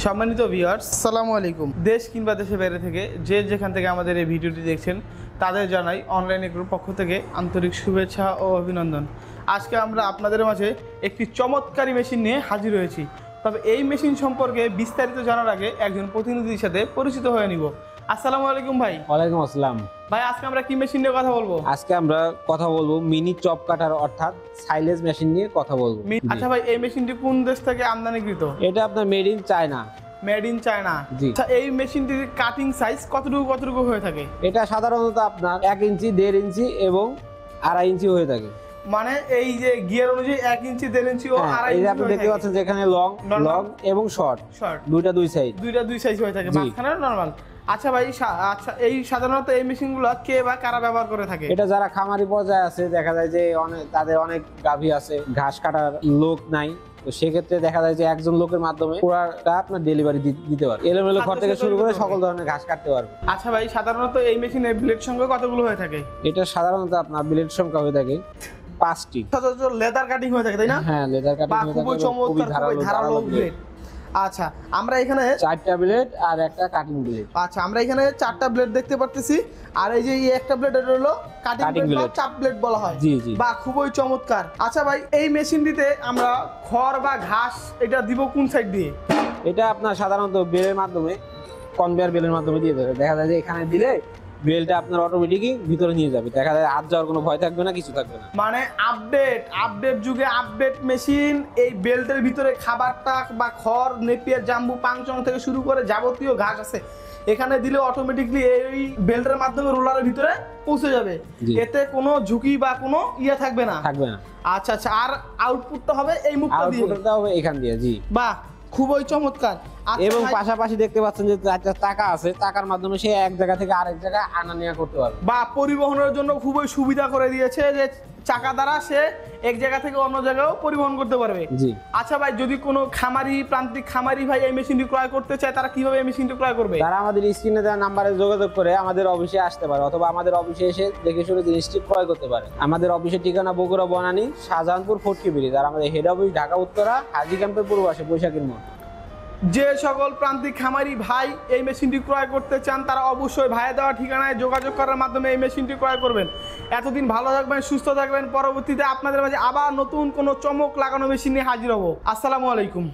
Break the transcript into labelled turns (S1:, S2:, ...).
S1: সম্মানিত ভিউয়ার্স, আসসালামু আলাইকুম। দেশ কিংবা দেশের বাইরে থেকে যে যেখান থেকে আমাদের এই ভিডিওটি দেখছেন তাদের জানাই অনলাইন এগ্রোর পক্ষ থেকে আন্তরিক শুভেচ্ছা ও অভিনন্দন। আজকে আমরা আপনাদের মাঝে একটি চমৎকারী মেশিন নিয়ে হাজির হয়েছি। তবে এই মেশিন সম্পর্কে বিস্তারিত জানার আগে একজন প্রতিনিধির সাথে পরিচিত হয়ে নিব। আসসালামু আলাইকুম ভাই।
S2: ওয়ালাইকুম আসসালাম
S1: ভাই, আজকে আমরা কি মেশিন নিয়ে কথা বলবো?
S2: আজকে আমরা কথা বলবো মিনি চপ কাটার অর্থাৎ সাইলেজ মেশিন নিয়ে কথা বলবো।
S1: আচ্ছা ভাই, এই মেশিনটি কোন দেশ থেকে আমদানিকৃত?
S2: এটা আপনার made in China.
S1: Made in China. আচ্ছা, এই মেশিনটির কাটিং সাইজ কতটুকু হয়ে থাকে?
S2: এটা সাধারণত আপনার 1 ইঞ্চি, 1.5 ইঞ্চি এবং 2.5 ইঞ্চি হয়ে থাকে।
S1: মানে এই যে গিয়ার অনুযায়ী 1 ইঞ্চি, 1.5 ইঞ্চি ও 2.5
S2: এই
S1: ইঞ্চি
S2: যে আপনি দেখতে পাচ্ছেন যেখানে লং এবং শর্ট দুই সাইজ
S1: হয়ে থাকে, মাঝখানে নরমাল। আচ্ছা ভাই, আচ্ছা এই সাধারণত এই মেশিনগুলো কে বা কারা ব্যবহার করে থাকে?
S2: এটা যারা খামারি পর্যায়ে আছে, দেখা যায় যে তাদের অনেক গাভী আছে, ঘাস কাটার লোক নাই, তো সেক্ষেত্রে দেখা যায় যে একজন লোকের মাধ্যমে পুরাটা আপনার ডেলিভারি দিতে পারে। এলোমেলো ঘর থেকে শুরু করে সকল ধরনের ঘাস কাটতে পারবে।
S1: আচ্ছা ভাই, সাধারণত এই মেশিনের ব্লেড সংখ্যা কতগুলো হয়ে থাকে?
S2: এটা সাধারণত আপনার ব্লেড সংখ্যা হয়ে থাকে 5টি।
S1: লেদার কাটিং হয়ে থাকে, তাই না?
S2: হ্যাঁ, লেদার কাটিং হয়ে থাকে,
S1: খুবই চমৎকার, খুবই ধারালো ব্লেড। আচ্ছা, আমরা এখানে
S2: 4টা ব্লেড আর একটা কাটিং ব্লেড।
S1: আচ্ছা, আমরা এখানে 4টা ব্লেড দেখতে পারতেছি। আর এই যে একটা ব্লেড, এটা হলো কাটিং ব্লেড, চাপ ব্লেড বলা হয়।
S2: জি জি,
S1: বা খুবই চমৎকার। আচ্ছা ভাই, এই মেশিনটিতে আমরা খড় বা ঘাস এটা দিব কোন সাইড দিয়ে?
S2: এটা আপনার সাধারণত বেলের মাধ্যমে, কনভেয়ার বেলের মাধ্যমে দিয়ে দেবে। দেখা যায় যে এখানে দিলে বেলটা আপনার অটোমেটিকই ভিতরে নিয়ে যাবে, দেখা যায় হাত যাওয়ার কোনো ভয় থাকবে না, কিছু থাকবে না।
S1: মানে আপডেট যুগে আপডেট মেশিন। এই বেল্টের ভিতরে খাবারটা বা খড়, নেপিয়ার, জাম্বু, পাংচং থেকে শুরু করে যাবতীয় ঘাস আছে, এখানে দিলে অটোমেটিকলি এই বেল্টের মাধ্যমে রোলারের ভিতরে পৌঁছে যাবে। এতে কোনো ঝুঁকি বা কোনো থাকবে না। আচ্ছা আচ্ছা, আর আউটপুটটা হবে এই মুখটা দিয়ে?
S2: আউটপুটটা হবে এখান দিয়ে। জি,
S1: বাহ, খুবই চমৎকার।
S2: এবং পাশাপাশি দেখতে পাচ্ছেন যে একটা চাকা আছে, চাকার মাধ্যমে সে এক জায়গা থেকে আরেক জায়গায় আনা নেওয়া করতে পারবে।
S1: বা পরিবহনের জন্য খুবই সুবিধা করে দিয়েছে যে চাকা দ্বারা সে এক জায়গা থেকে অন্য জায়গায়ও পরিবহন করতে পারবে।
S2: জি।
S1: আচ্ছা ভাই, যদি কোনো প্রান্তিক খামারি ভাই এই মেশিনটি ক্রয় করতে চায়, তারা কিভাবে এই মেশিনটি ক্রয় করবে?
S2: তারা আমাদের স্ক্রিনে দেওয়া নাম্বারে যোগাযোগ করে আমাদের অফিসে আসতে পারে, অথবা আমাদের অফিসে এসে দেখে শুনে জিনিসটি ক্রয় করতে পারে। আমাদের অফিসের ঠিকানা বগুড়া বনানী, শাহজাহানপুর, ফটকি ব্রিজ। আর আমাদের হেড অফিস ঢাকা উত্তরা, হাজি ক্যাম্পের পূর্ব পাশে, বৈশাখীর মোড়।
S1: যে সকল প্রান্তিক খামারি ভাই এই মেশিনটি ক্রয় করতে চান, তারা অবশ্যই ভাইয়ের দেওয়া ঠিকানায় যোগাযোগ করার মাধ্যমে এই মেশিনটি ক্রয় করবেন। এতদিন ভালো থাকবেন, সুস্থ থাকবেন। পরবর্তীতে আপনাদের মাঝে আবার নতুন কোনো চমক লাগানো মেশিন নিয়ে হাজির হব। আসসালামু আলাইকুম।